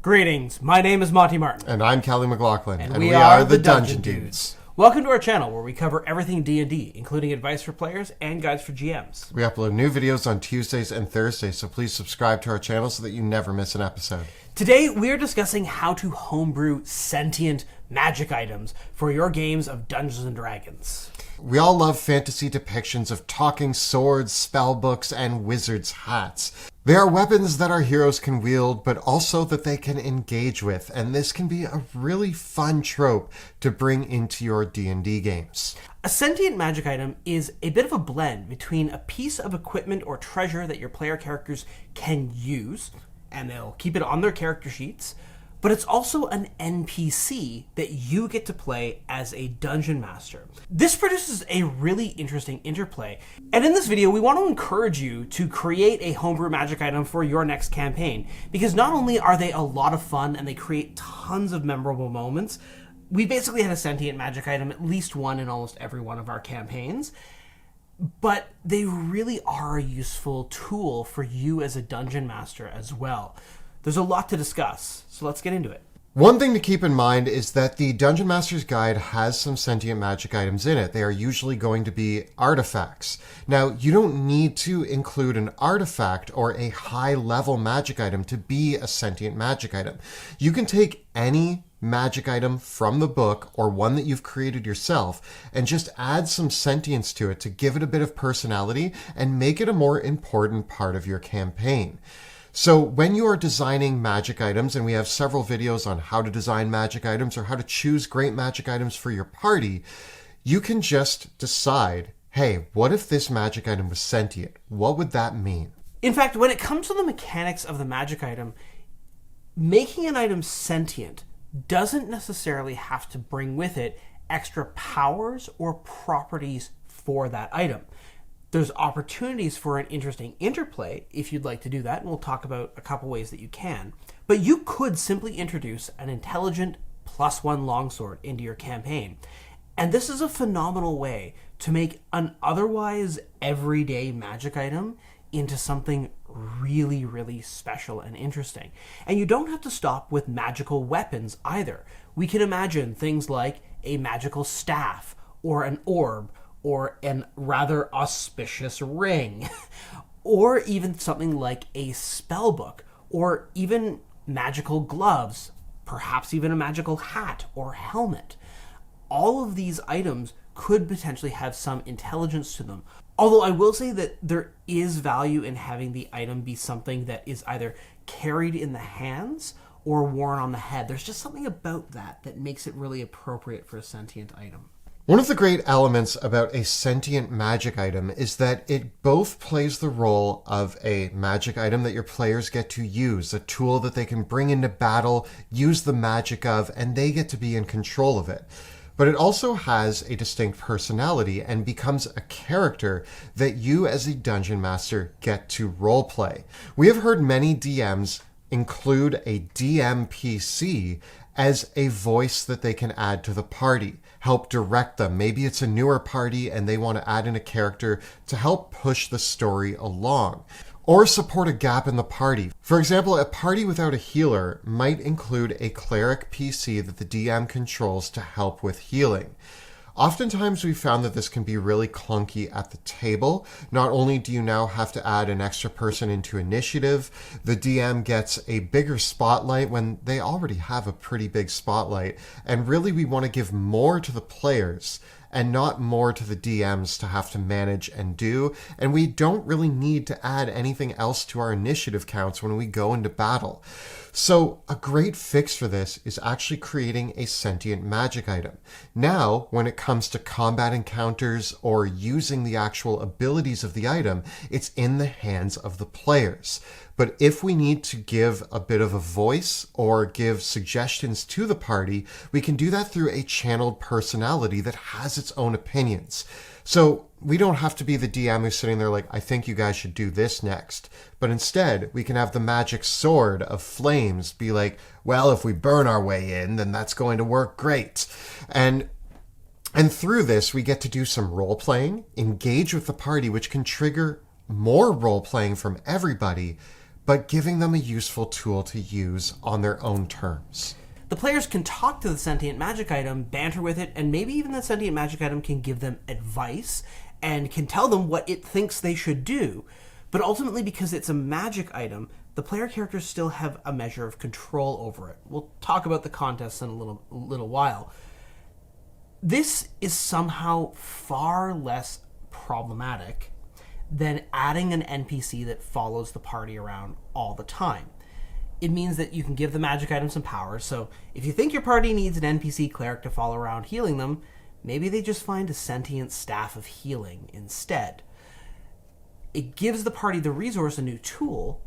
Greetings, my name is Monty Martin. And I'm Callie McLaughlin. And we are the Dungeon Dudes. Welcome to our channel where we cover everything D&D, including advice for players and guides for GMs. We upload new videos on Tuesdays and Thursdays, so please subscribe to our channel so that you never miss an episode. Today, we are discussing how to homebrew sentient magic items for your games of Dungeons & Dragons. We all love fantasy depictions of talking swords, spellbooks, and wizards' hats. They are weapons that our heroes can wield, but also that they can engage with, and this can be a really fun trope to bring into your D&D games. A sentient magic item is a bit of a blend between a piece of equipment or treasure that your player characters can use, and they'll keep it on their character sheets, but it's also an NPC that you get to play as a dungeon master. This produces a really interesting interplay, and in this video we want to encourage you to create a homebrew magic item for your next campaign, because not only are they a lot of fun and they create tons of memorable moments, we basically had a sentient magic item, at least one in almost every one of our campaigns, but they really are a useful tool for you as a dungeon master as well. There's a lot to discuss, so let's get into it. One thing to keep in mind is that the Dungeon Master's Guide has some sentient magic items in it. They are usually going to be artifacts. Now, you don't need to include an artifact or a high-level magic item to be a sentient magic item. You can take any magic item from the book or one that you've created yourself and just add some sentience to it to give it a bit of personality and make it a more important part of your campaign. So when you are designing magic items, and we have several videos on how to design magic items or how to choose great magic items for your party, you can just decide, hey, what if this magic item was sentient? What would that mean? In fact, when it comes to the mechanics of the magic item, making an item sentient doesn't necessarily have to bring with it extra powers or properties for that item. There's opportunities for an interesting interplay if you'd like to do that, and we'll talk about a couple ways that you can. But you could simply introduce an intelligent +1 longsword into your campaign. And this is a phenomenal way to make an otherwise everyday magic item into something really, really special and interesting. And you don't have to stop with magical weapons either. We can imagine things like a magical staff or an orb or an rather auspicious ring, or even something like a spellbook, or even magical gloves, perhaps even a magical hat or helmet. All of these items could potentially have some intelligence to them. Although I will say that there is value in having the item be something that is either carried in the hands or worn on the head. There's just something about that makes it really appropriate for a sentient item. One of the great elements about a sentient magic item is that it both plays the role of a magic item that your players get to use, a tool that they can bring into battle, use the magic of, and they get to be in control of it. But it also has a distinct personality and becomes a character that you as a dungeon master get to roleplay. We have heard many DMs include a DM PC as a voice that they can add to the party, help direct them. Maybe it's a newer party and they want to add in a character to help push the story along, or support a gap in the party. For example, a party without a healer might include a cleric PC that the DM controls to help with healing. Oftentimes we've found that this can be really clunky at the table. Not only do you now have to add an extra person into initiative, the DM gets a bigger spotlight when they already have a pretty big spotlight, and really we want to give more to the players and not more to the DMs to have to manage and do, and we don't really need to add anything else to our initiative counts when we go into battle. So a great fix for this is actually creating a sentient magic item. Now, when it comes to combat encounters or using the actual abilities of the item, it's in the hands of the players. But if we need to give a bit of a voice or give suggestions to the party, we can do that through a channeled personality that has its own opinions. So we don't have to be the DM who's sitting there like, I think you guys should do this next. But instead, we can have the magic sword of flames be like, well, if we burn our way in, then that's going to work great. And through this, we get to do some role-playing, engage with the party, which can trigger more role-playing from everybody, but giving them a useful tool to use on their own terms. The players can talk to the sentient magic item, banter with it, and maybe even the sentient magic item can give them advice and can tell them what it thinks they should do. But ultimately, because it's a magic item, the player characters still have a measure of control over it. We'll talk about the contests in a little while. This is somehow far less problematic than adding an NPC that follows the party around all the time. It means that you can give the magic item some powers, so if you think your party needs an NPC cleric to follow around healing them, maybe they just find a sentient staff of healing instead. It gives the party the resource a new tool,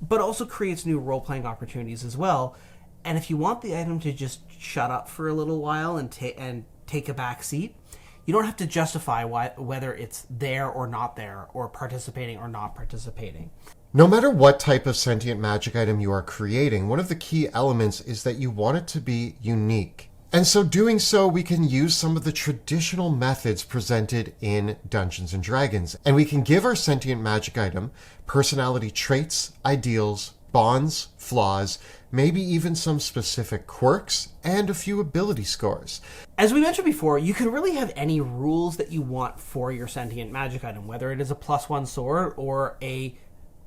but also creates new role-playing opportunities as well, and if you want the item to just shut up for a little while and take a back seat, you don't have to justify whether it's there or not there, or participating or not participating. No matter what type of sentient magic item you are creating, one of the key elements is that you want it to be unique. And so doing so, we can use some of the traditional methods presented in Dungeons & Dragons, and we can give our sentient magic item personality traits, ideals, bonds, flaws, maybe even some specific quirks, and a few ability scores. As we mentioned before, you can really have any rules that you want for your sentient magic item, whether it is a +1 sword or a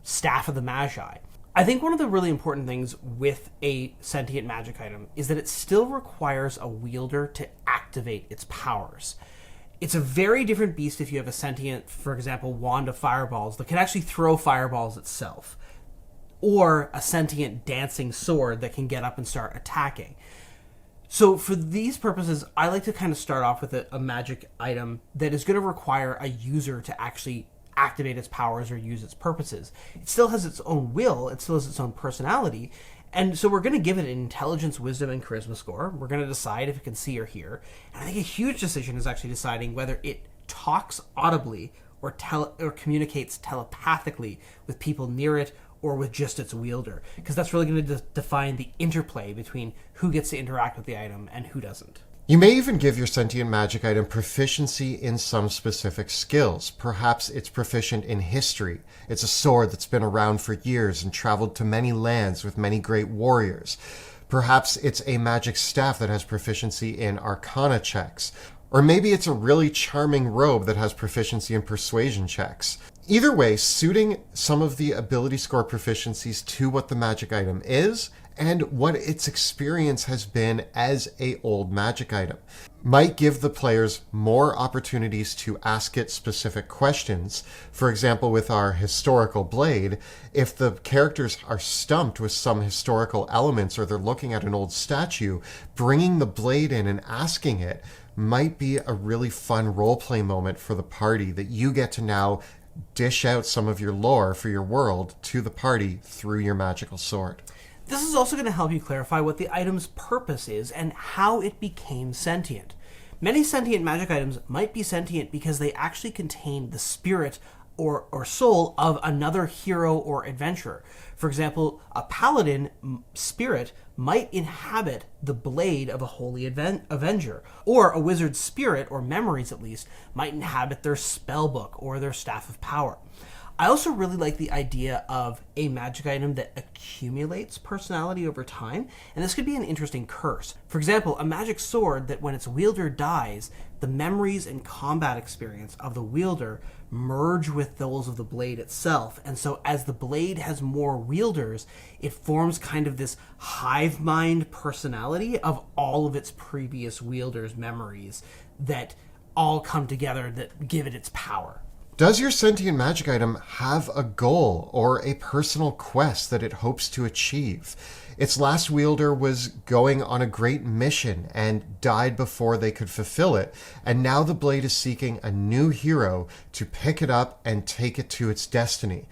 Staff of the Magi. I think one of the really important things with a sentient magic item is that it still requires a wielder to activate its powers. It's a very different beast if you have a sentient, for example, wand of fireballs that can actually throw fireballs itself, or a sentient dancing sword that can get up and start attacking. So for these purposes, I like to kind of start off with a magic item that is going to require a user to actually activate its powers or use its purposes. It still has its own will, it still has its own personality, and so we're going to give it an intelligence, wisdom, and charisma score. We're going to decide if it can see or hear, and I think a huge decision is actually deciding whether it talks audibly or communicates telepathically with people near it or with just its wielder, because that's really going to define the interplay between who gets to interact with the item and who doesn't. You may even give your sentient magic item proficiency in some specific skills. Perhaps it's proficient in history. It's a sword that's been around for years and traveled to many lands with many great warriors. Perhaps it's a magic staff that has proficiency in arcana checks. Or maybe it's a really charming robe that has proficiency in persuasion checks. Either way, suiting some of the ability score proficiencies to what the magic item is and what its experience has been as a old magic item might give the players more opportunities to ask it specific questions. For example, with our historical blade, if the characters are stumped with some historical elements or they're looking at an old statue, bringing the blade in and asking it might be a really fun roleplay moment for the party that you get to now dish out some of your lore for your world to the party through your magical sword. This is also going to help you clarify what the item's purpose is and how it became sentient. Many sentient magic items might be sentient because they actually contain the spirit or soul of another hero or adventurer. For example, a paladin spirit might inhabit the blade of a holy avenger, or a wizard's spirit, or memories at least, might inhabit their spellbook or their staff of power. I also really like the idea of a magic item that accumulates personality over time, and this could be an interesting curse. For example, a magic sword that when its wielder dies, the memories and combat experience of the wielder merge with those of the blade itself, and so as the blade has more wielders, it forms kind of this hive mind personality of all of its previous wielders' memories that all come together that give it its power. Does your sentient magic item have a goal or a personal quest that it hopes to achieve? Its last wielder was going on a great mission and died before they could fulfill it, and now the blade is seeking a new hero to pick it up and take it to its destiny.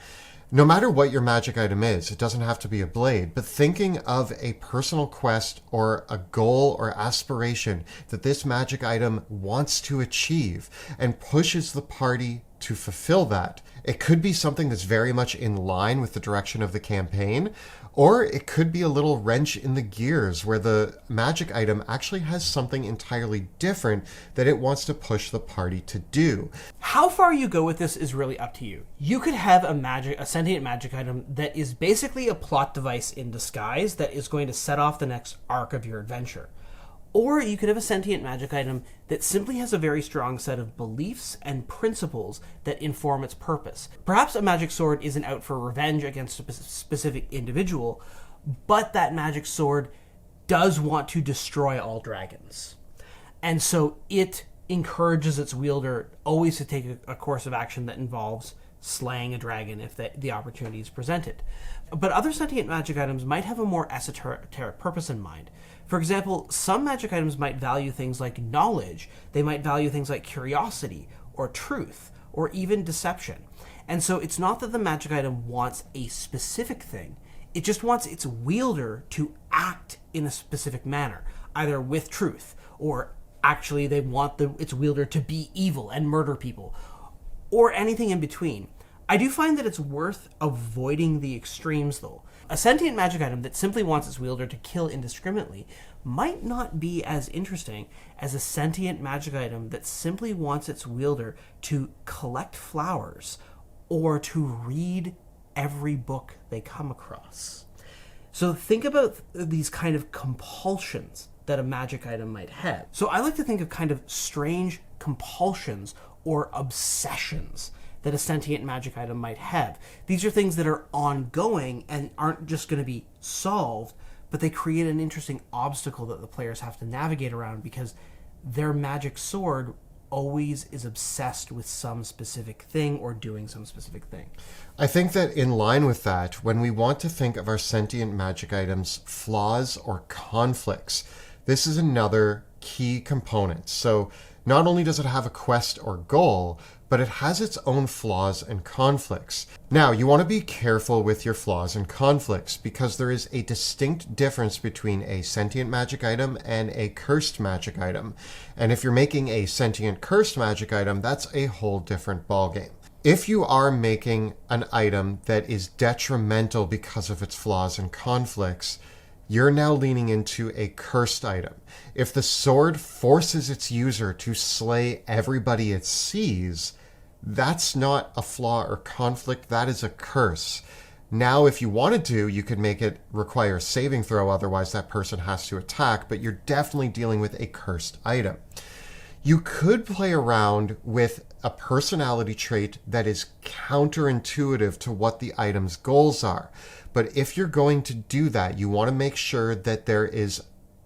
No matter what your magic item is, it doesn't have to be a blade, but thinking of a personal quest or a goal or aspiration that this magic item wants to achieve and pushes the party to fulfill that. It could be something that's very much in line with the direction of the campaign, Or it could be a little wrench in the gears where the magic item actually has something entirely different that it wants to push the party to do. How far you go with this is really up to you. You could have a sentient magic item that is basically a plot device in disguise that is going to set off the next arc of your adventure. Or you could have a sentient magic item that simply has a very strong set of beliefs and principles that inform its purpose. Perhaps a magic sword isn't out for revenge against a specific individual, but that magic sword does want to destroy all dragons. And so it encourages its wielder always to take a course of action that involves slaying a dragon if the opportunity is presented. But other sentient magic items might have a more esoteric purpose in mind. For example, some magic items might value things like knowledge, they might value things like curiosity, or truth, or even deception. And so it's not that the magic item wants a specific thing, it just wants its wielder to act in a specific manner, either with truth, or actually they want its wielder to be evil and murder people, or anything in between. I do find that it's worth avoiding the extremes, though. A sentient magic item that simply wants its wielder to kill indiscriminately might not be as interesting as a sentient magic item that simply wants its wielder to collect flowers or to read every book they come across. So think about these kind of compulsions that a magic item might have. So I like to think of kind of strange compulsions or obsessions that a sentient magic item might have. These are things that are ongoing and aren't just going to be solved, but they create an interesting obstacle that the players have to navigate around because their magic sword always is obsessed with some specific thing or doing some specific thing. I think that in line with that, when we want to think of our sentient magic items' flaws or conflicts, this is another key component. So not only does it have a quest or goal, but it has its own flaws and conflicts. Now, you want to be careful with your flaws and conflicts because there is a distinct difference between a sentient magic item and a cursed magic item. And if you're making a sentient cursed magic item, that's a whole different ballgame. If you are making an item that is detrimental because of its flaws and conflicts, you're now leaning into a cursed item. If the sword forces its user to slay everybody it sees, that's not a flaw or conflict, that is a curse. Now, if you wanted to, you could make it require a saving throw, otherwise that person has to attack, but you're definitely dealing with a cursed item. You could play around with a personality trait that is counterintuitive to what the item's goals are. But if you're going to do that, you want to make sure that there is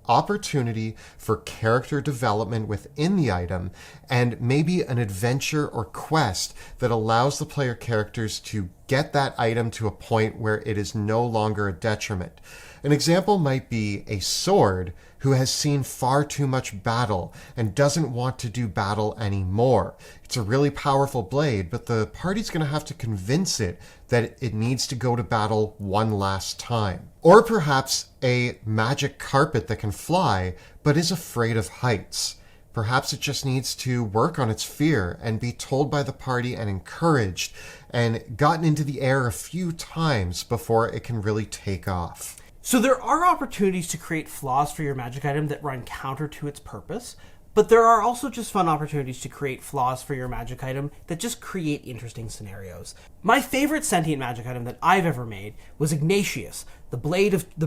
opportunity for character development within the item and maybe an adventure or quest that allows the player characters to get that item to a point where it is no longer a detriment. An example might be a sword who has seen far too much battle and doesn't want to do battle anymore. It's a really powerful blade, but the party's going to have to convince it that it needs to go to battle one last time. Or perhaps a magic carpet that can fly, but is afraid of heights. Perhaps it just needs to work on its fear and be told by the party and encouraged and gotten into the air a few times before it can really take off. So there are opportunities to create flaws for your magic item that run counter to its purpose, but there are also just fun opportunities to create flaws for your magic item that just create interesting scenarios. My favorite sentient magic item that I've ever made was Ignatius, the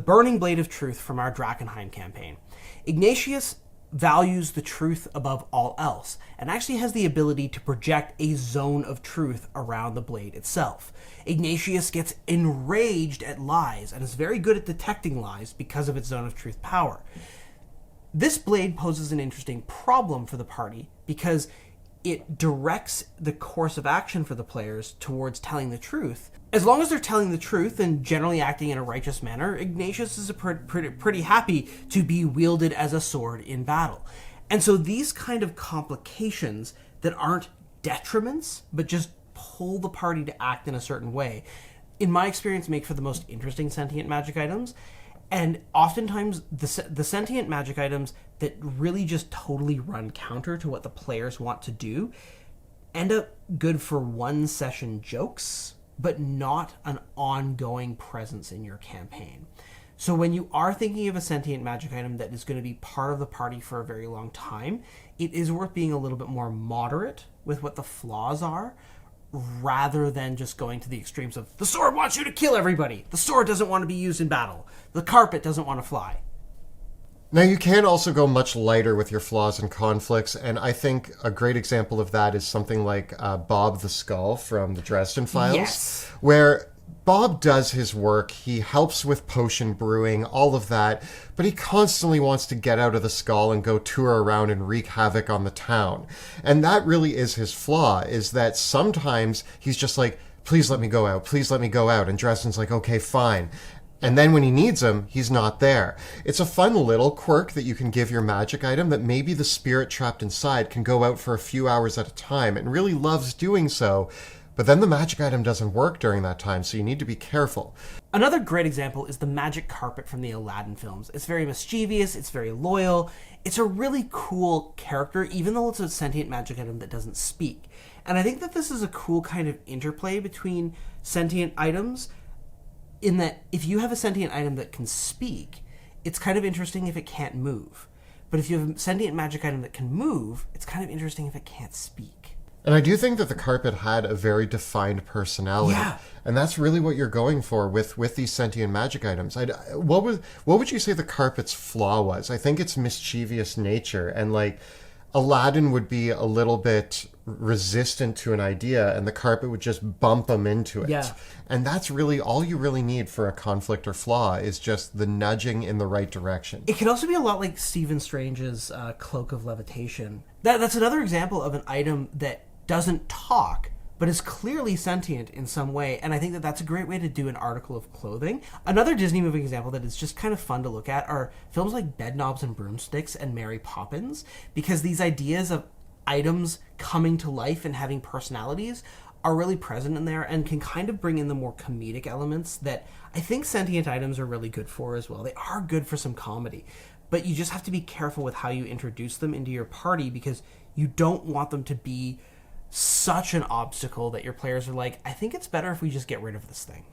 burning blade of truth from our Drakkenheim campaign. Ignatius values the truth above all else, and actually has the ability to project a zone of truth around the blade itself. Ignatius gets enraged at lies, and is very good at detecting lies because of its zone of truth power. This blade poses an interesting problem for the party, because it directs the course of action for the players towards telling the truth. As long as they're telling the truth and generally acting in a righteous manner, Ignatius is pretty happy to be wielded as a sword in battle. And so these kind of complications that aren't detriments, but just pull the party to act in a certain way, in my experience, make for the most interesting sentient magic items. And oftentimes, the sentient magic items that really just totally run counter to what the players want to do end up good for one-session jokes, but not an ongoing presence in your campaign. So when you are thinking of a sentient magic item that is going to be part of the party for a very long time, it is worth being a little bit more moderate with what the flaws are, rather than just going to the extremes of, the sword wants you to kill everybody, the sword doesn't want to be used in battle, the carpet doesn't want to fly. Now, you can also go much lighter with your flaws and conflicts, and I think a great example of that is something like Bob the Skull from the Dresden Files, Yes. where Bob does his work, he helps with potion brewing, all of that, but he constantly wants to get out of the skull and go tour around and wreak havoc on the town. And that really is his flaw, is that sometimes he's just like, please let me go out, please let me go out, and Dresden's like, okay, fine. And then when he needs him, he's not there. It's a fun little quirk that you can give your magic item that maybe the spirit trapped inside can go out for a few hours at a time and really loves doing so. But then the magic item doesn't work during that time, so you need to be careful. Another great example is the magic carpet from the Aladdin films. It's very mischievous, it's very loyal, it's a really cool character, even though it's a sentient magic item that doesn't speak. And I think that this is a cool kind of interplay between sentient items, in that if you have a sentient item that can speak, it's kind of interesting if it can't move. But if you have a sentient magic item that can move, it's kind of interesting if it can't speak. And I do think that the carpet had a very defined personality. Yeah. And that's really what you're going for with these sentient magic items. What would you say the carpet's flaw was? I think it's mischievous nature, and like Aladdin would be a little bit resistant to an idea and the carpet would just bump him into it. Yeah. And that's really all you really need for a conflict or flaw, is just the nudging in the right direction. It could also be a lot like Stephen Strange's Cloak of Levitation. That's another example of an item that doesn't talk, but is clearly sentient in some way, and I think that that's a great way to do an article of clothing. Another Disney movie example that is just kind of fun to look at are films like Bedknobs and Broomsticks and Mary Poppins, because these ideas of items coming to life and having personalities are really present in there and can kind of bring in the more comedic elements that I think sentient items are really good for as well. They are good for some comedy, but you just have to be careful with how you introduce them into your party, because you don't want them to be such an obstacle that your players are like, I think it's better if we just get rid of this thing.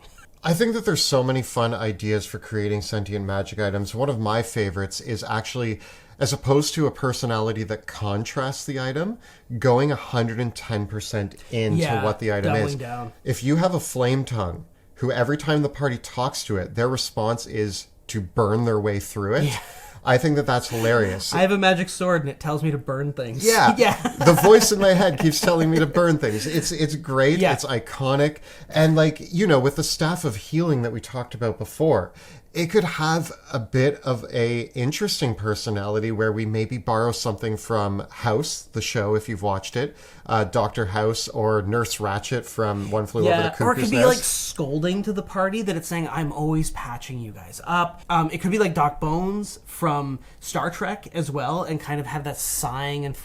I think that there's so many fun ideas for creating sentient magic items. One of my favorites is actually, as opposed to a personality that contrasts the item, going 110% into what the item is. Down. If you have a flame tongue who every time the party talks to it, their response is to burn their way through it, I think that that's hilarious. I have a magic sword and it tells me to burn things. Yeah. Yeah. The voice in my head keeps telling me to burn things. It's great. Yeah. It's iconic. And like, you know, with the staff of healing that we talked about before, it could have a bit of a interesting personality where we maybe borrow something from House, the show, if you've watched it, Dr. House, or Nurse Ratched from One Flew Over the Cuckoo's Nest. Or it could be like scolding to the party, that it's saying, I'm always patching you guys up. It could be like Doc Bones from Star Trek as well, and kind of have that sighing and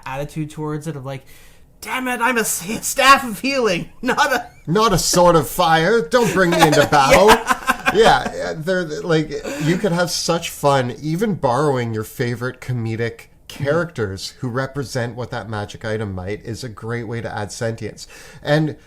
attitude towards it of like, damn it, I'm a staff of healing, not a sword of fire. Don't bring me into battle. Yeah, they're like, you could have such fun even borrowing your favorite comedic characters who represent what that magic item might is a great way to add sentience. And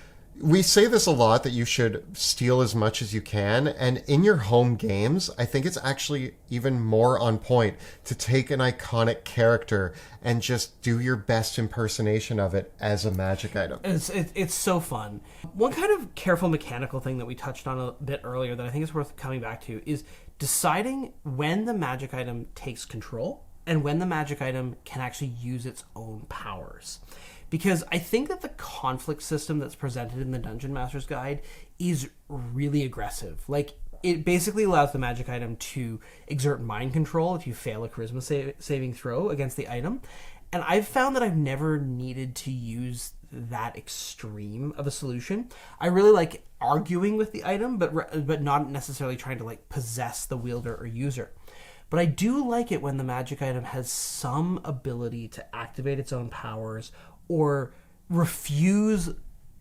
we say this a lot, that you should steal as much as you can, and in your home games, I think it's actually even more on point to take an iconic character and just do your best impersonation of it as a magic item. It's so fun. One kind of careful mechanical thing that we touched on a bit earlier that I think is worth coming back to is deciding when the magic item takes control and when the magic item can actually use its own powers. Because I think that the conflict system that's presented in the Dungeon Master's Guide is really aggressive. Like, it basically allows the magic item to exert mind control if you fail a charisma saving throw against the item. And I've found that I've never needed to use that extreme of a solution. I really like arguing with the item, but not necessarily trying to like possess the wielder or user. But I do like it when the magic item has some ability to activate its own powers, or refuse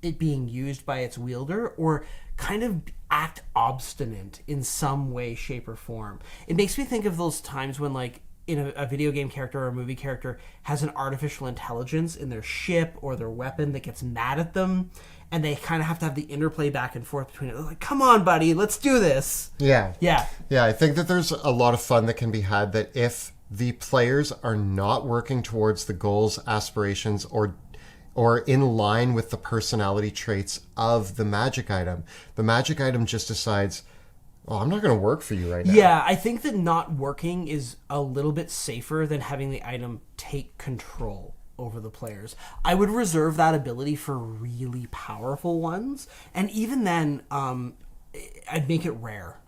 it being used by its wielder, or kind of act obstinate in some way, shape, or form. It makes me think of those times when, like, in a video game character or a movie character has an artificial intelligence in their ship or their weapon that gets mad at them, and they kind of have to have the interplay back and forth between it. They're like, come on, buddy, let's do this. Yeah. Yeah. Yeah, I think that there's a lot of fun that can be had that if the players are not working towards the goals, aspirations, or in line with the personality traits of the magic item, the magic item just decides, oh, I'm not going to work for you right now. Yeah, I think that not working is a little bit safer than having the item take control over the players. I would reserve that ability for really powerful ones, and even then, I'd make it rare.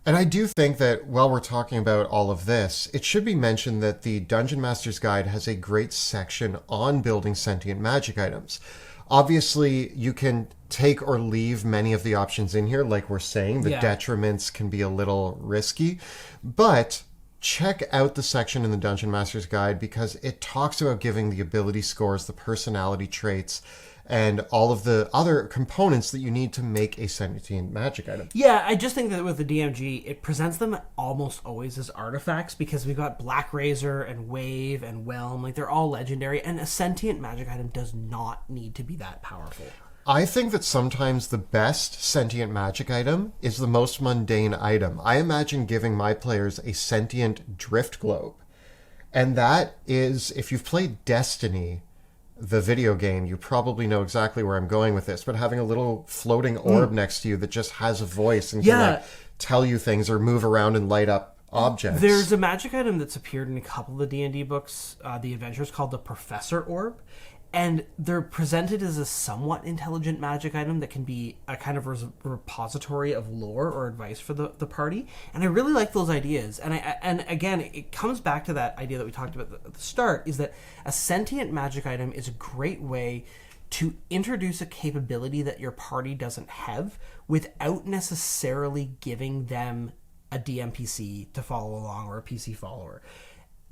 And I do think that while we're talking about all of this, it should be mentioned that the Dungeon Master's Guide has a great section on building sentient magic items. Obviously, you can take or leave many of the options in here, like we're saying. The detriments can be a little risky, but check out the section in the Dungeon Master's Guide because it talks about giving the ability scores, the personality traits, and all of the other components that you need to make a sentient magic item. Yeah, I just think that with the DMG, it presents them almost always as artifacts because we've got Black Razor and Wave and Whelm. Like, they're all legendary, and a sentient magic item does not need to be that powerful. I think that sometimes the best sentient magic item is the most mundane item. I imagine giving my players a sentient drift globe. And that is, if you've played Destiny, the video game, you probably know exactly where I'm going with this, but having a little floating orb next to you that just has a voice and can like, tell you things or move around and light up objects. There's a magic item that's appeared in a couple of the D&D books, the adventures, called the Professor Orb, and they're presented as a somewhat intelligent magic item that can be a kind of repository of lore or advice for the party, and I really like those ideas. And again, it comes back to that idea that we talked about at the start, is that a sentient magic item is a great way to introduce a capability that your party doesn't have without necessarily giving them a DMPC to follow along or a PC follower.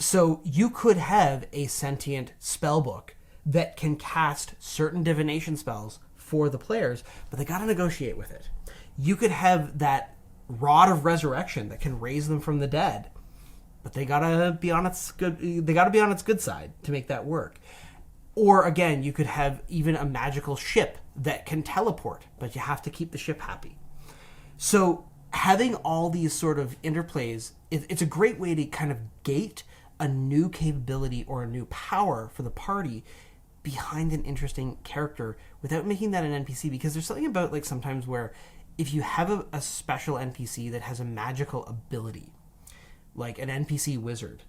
So you could have a sentient spell book that can cast certain divination spells for the players, but they got to negotiate with it. You could have that rod of resurrection that can raise them from the dead, but they got to be on its good. They got to be on its good side to make that work. Or again, you could have even a magical ship that can teleport, but you have to keep the ship happy. So having all these sort of interplays, it's a great way to kind of gate a new capability or a new power for the party behind an interesting character without making that an NPC, because there's something about, like, sometimes where if you have a special NPC that has a magical ability, like an NPC wizard,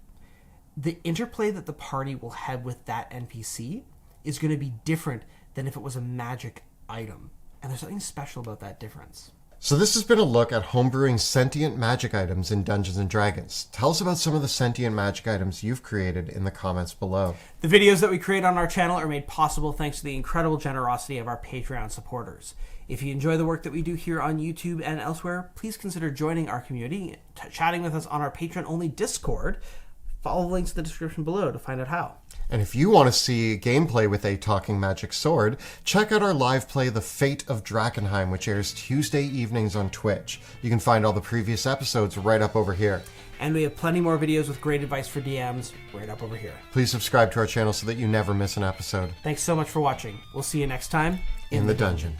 the interplay that the party will have with that NPC is going to be different than if it was a magic item. And there's something special about that difference. So this has been a look at homebrewing sentient magic items in Dungeons & Dragons. Tell us about some of the sentient magic items you've created in the comments below. The videos that we create on our channel are made possible thanks to the incredible generosity of our Patreon supporters. If you enjoy the work that we do here on YouTube and elsewhere, please consider joining our community, chatting with us on our Patreon-only Discord. Follow the links in the description below to find out how. And if you want to see gameplay with a talking magic sword, check out our live play The Fate of Drakenheim, which airs Tuesday evenings on Twitch. You can find all the previous episodes right up over here. And we have plenty more videos with great advice for DMs right up over here. Please subscribe to our channel so that you never miss an episode. Thanks so much for watching. We'll see you next time in the dungeon.